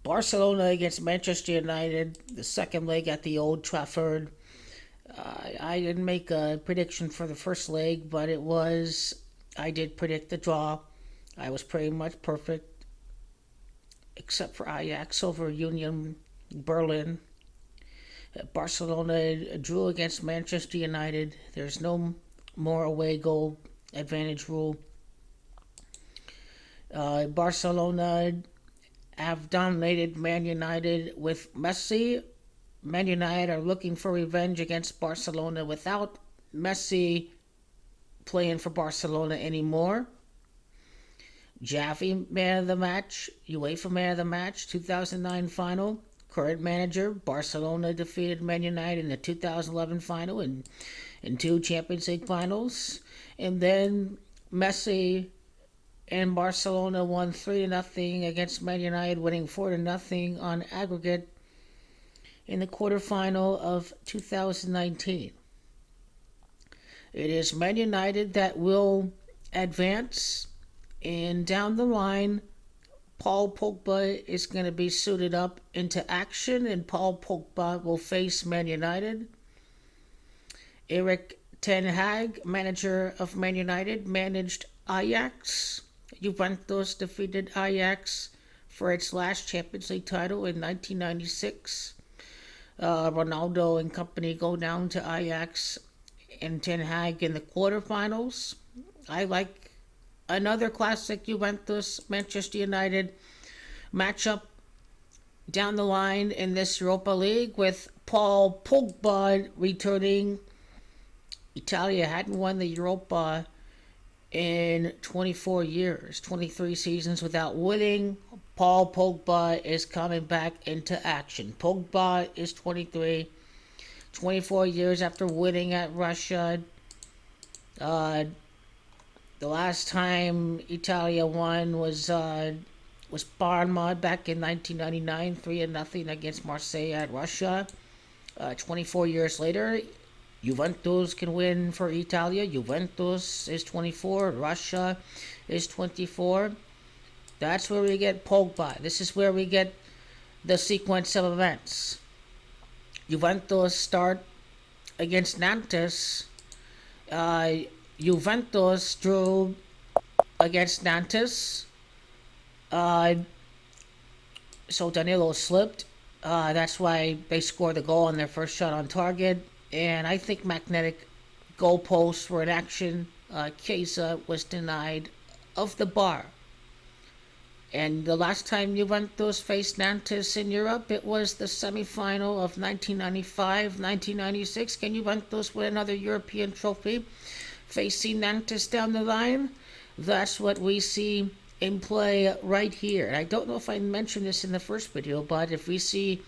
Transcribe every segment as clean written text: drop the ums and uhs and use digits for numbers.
Barcelona against Manchester United, the second leg at the Old Trafford. I didn't make a prediction for the first leg, but I did predict the draw. I was pretty much perfect, except for Ajax over Union Berlin. Barcelona drew against Manchester United. There's no more away goal advantage rule. Barcelona have dominated Man United with Messi. Man United are looking for revenge against Barcelona without Messi playing for Barcelona anymore. Jaffe man of the match, UEFA man of the match, 2009 final. Current manager, Barcelona defeated Man United in the 2011 final and in two Champions League finals. And then Messi and Barcelona won 3-0 against Man United, winning 4-0 on aggregate in the quarterfinal of 2019. It is Man United that will advance, and down the line, Paul Pogba is going to be suited up into action, and Paul Pogba will face Man United. Erik Ten Hag, manager of Man United, managed Ajax. Juventus defeated Ajax for its last Champions League title in 1996. Ronaldo and company go down to Ajax and Ten Hag in the quarterfinals. I like another classic Juventus Manchester United matchup down the line in this Europa League with Paul Pogba returning. Italia hadn't won the Europa in 24 years, 23 seasons without winning. Paul Pogba is coming back into action. Pogba is 23, 24 years after winning at Russia. The last time Italia won was Parma back in 1999, 3-0 against Marseille at Russia. 24 years later, Juventus can win for Italia. Juventus is 24. Russia is 24. That's where we get Pogba. This is where we get the sequence of events. Juventus start against Nantes. Juventus drew against Nantes. So Danilo slipped. That's why they scored the goal on their first shot on target. And I think magnetic goalposts were in action. Chiesa was denied of the bar. And the last time Juventus faced Nantes in Europe, it was the semi-final of 1995-1996. Can Juventus win another European trophy facing Nantes down the line? That's what we see in play right here. And I don't know if I mentioned this in the first video, but if we see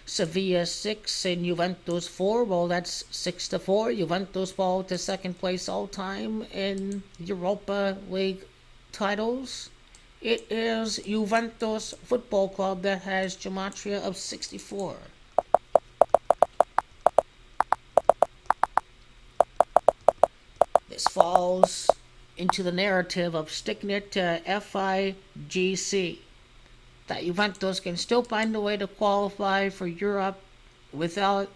Sevilla 6 and Juventus 4, well, that's 6-4. Juventus fall to second place all time in Europa League titles. It is Juventus Football Club that has gematria of 64. This falls into the narrative of sticking it to FIGC. That Juventus can still find a way to qualify for Europe without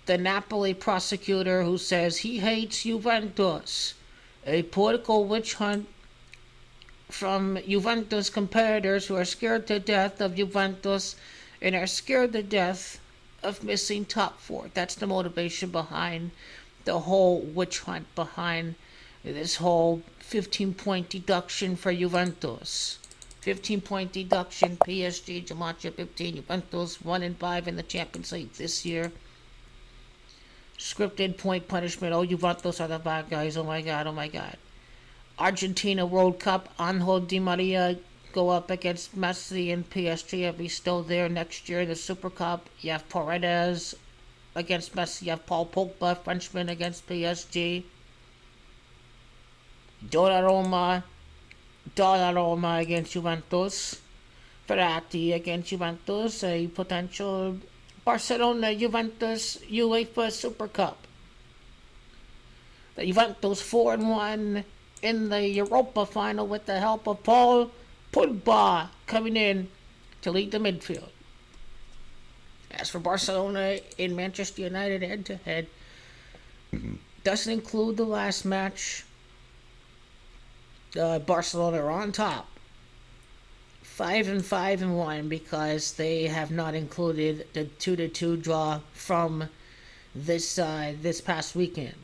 the Napoli prosecutor who says he hates Juventus. A political witch hunt from Juventus competitors who are scared to death of Juventus and are scared to death of missing top four. That's the motivation behind the whole witch hunt, behind this whole 15-point deduction for Juventus. 15-point deduction, PSG, gematria 15, Juventus 1-5 in the Champions League this year. Scripted point punishment, oh, Juventus are the bad guys, oh my god, oh my god. Argentina World Cup, Angel Di Maria go up against Messi and PSG. If he's still there next year in the Super Cup, you have Paredes against Messi, you have Paul Pogba, Frenchman against PSG. Donnarumma against Juventus. Ferrati against Juventus, a potential Barcelona Juventus UEFA Super Cup. The Juventus 4-1 in the Europa final with the help of Paul Pogba coming in to lead the midfield. As for Barcelona in Manchester United head-to-head, doesn't include the last match. Barcelona are on top, 5-1, because they have not included the 2-2 draw from this past weekend.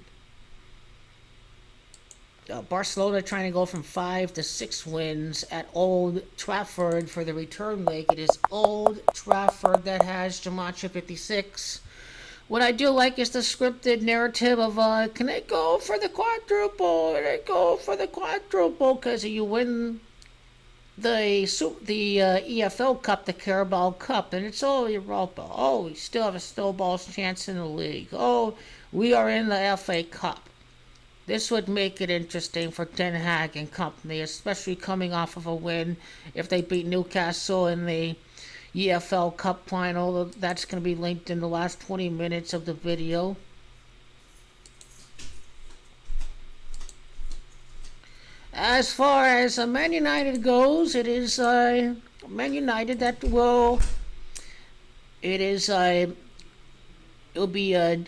Barcelona trying to go from 5 to 6 wins at Old Trafford for the return leg. It is Old Trafford that has Gematria 56. What I do like is the scripted narrative of, can I go for the quadruple? Can I go for the quadruple? Because you win the EFL Cup, the Carabao Cup, and it's all Europa. Oh, we still have a snowball's chance in the league. Oh, we are in the FA Cup. This would make it interesting for Ten Hag and company, especially coming off of a win. If they beat Newcastle in the EFL Cup final, that's going to be linked in the last 20 minutes of the video. As far as Man United goes, it is Man United that will. It is it'll be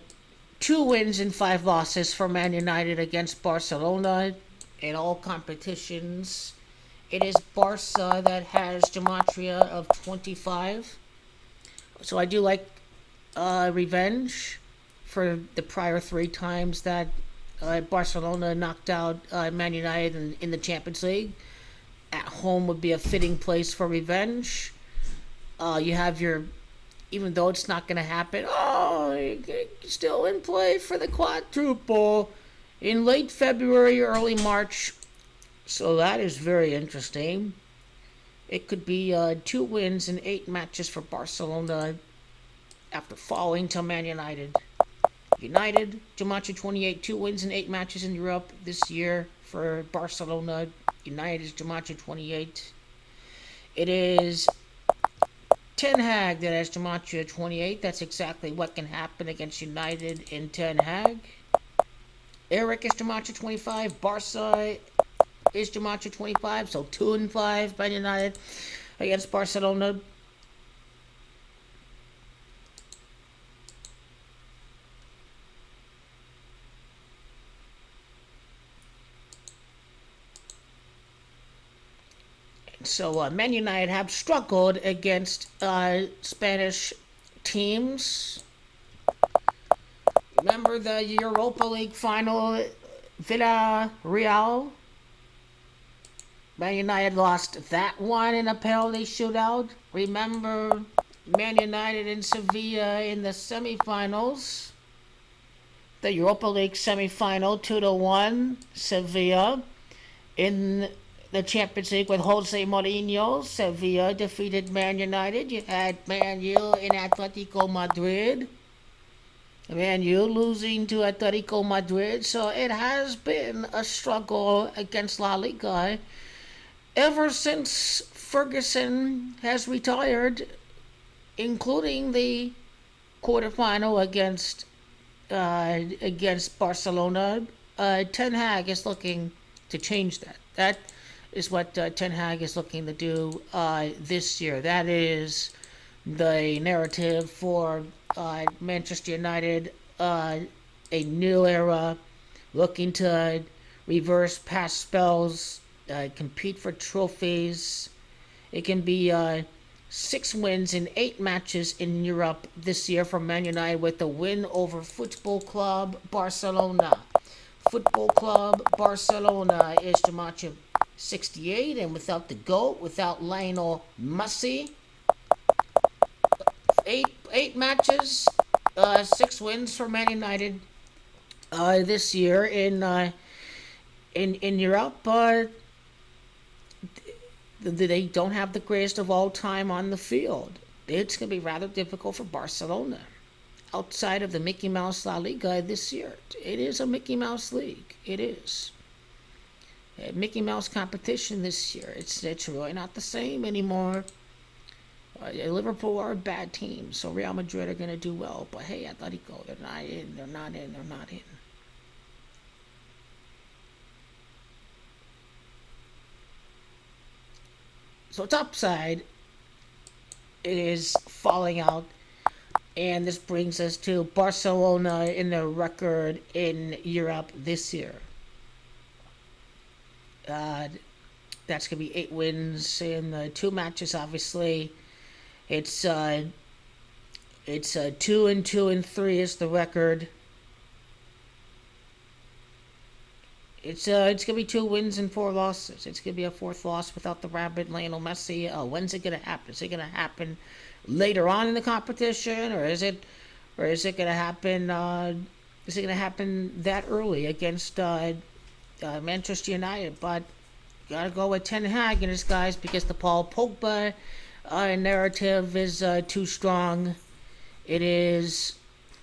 2 wins and 5 losses for Man United against Barcelona in all competitions. It is Barca that has Gematria of 25. So I do like revenge for the prior 3 times that Barcelona knocked out Man United in the Champions League. At home would be a fitting place for revenge. You have your, even though it's not going to happen, still in play for the quadruple in late February, early March. So that is very interesting. It could be 2 wins in 8 matches for Barcelona after falling to Man United. United, Gematria 28, 2 wins in 8 matches in Europe this year for Barcelona. United is Gematria 28. It is Ten Hag that has Gematria 28. That's exactly what can happen against United in Ten Hag. Erik is Gematria 25. Barca is Gematria 25. So 2-5 by United against Barcelona. So Man United have struggled against Spanish teams. Remember the Europa League final, Villarreal? Man United lost that one in a penalty shootout. Remember Man United and Sevilla in the semifinals? The Europa League semifinal, 2-1, Sevilla. In the Champions League with Jose Mourinho, Sevilla defeated Man United. You had Man U and Atletico Madrid. Man U losing to Atletico Madrid. So it has been a struggle against La Liga ever since Ferguson has retired, including the quarterfinal against Barcelona. Ten Hag is looking to change that. That is what Ten Hag is looking to do this year. That is the narrative for Manchester United, a new era, looking to reverse past spells, compete for trophies. It can be 6 wins in 8 matches in Europe this year for Man United with a win over Football Club Barcelona. Football Club Barcelona is Gematria 68, and without the GOAT, without Lionel Messi, 8 matches, 6 wins for Man United this year in Europe. They don't have the greatest of all time on the field. It's going to be rather difficult for Barcelona. Outside of the Mickey Mouse La Liga this year, it is a Mickey Mouse league. It is a Mickey Mouse competition this year. It's really not the same anymore. Liverpool are a bad team, so Real Madrid are going to do well. But hey, Atletico, they're not in. They're not in. They're not in. So top side, it is falling out. And this brings us to Barcelona in their record in Europe this year. Uh, that's going to be 8 wins in 2 matches, obviously. It's uh, it's 2-2-3 is the record. It's gonna be 2 wins and 4 losses. It's gonna be a fourth loss without the rabid Lionel Messi. When's it gonna happen? Is it gonna happen later on in the competition, or is it gonna happen? Is it gonna happen that early against Manchester United? But gotta go with Ten Hag and his guys because the Paul Pogba narrative is too strong. It is,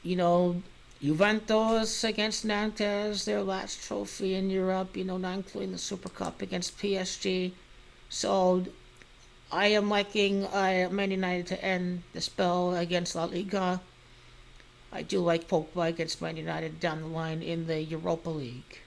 you know, Juventus against Nantes, their last trophy in Europe, not including the Super Cup against PSG. So I am liking Man United to end the spell against La Liga. I do like Pogba against Man United down the line in the Europa League.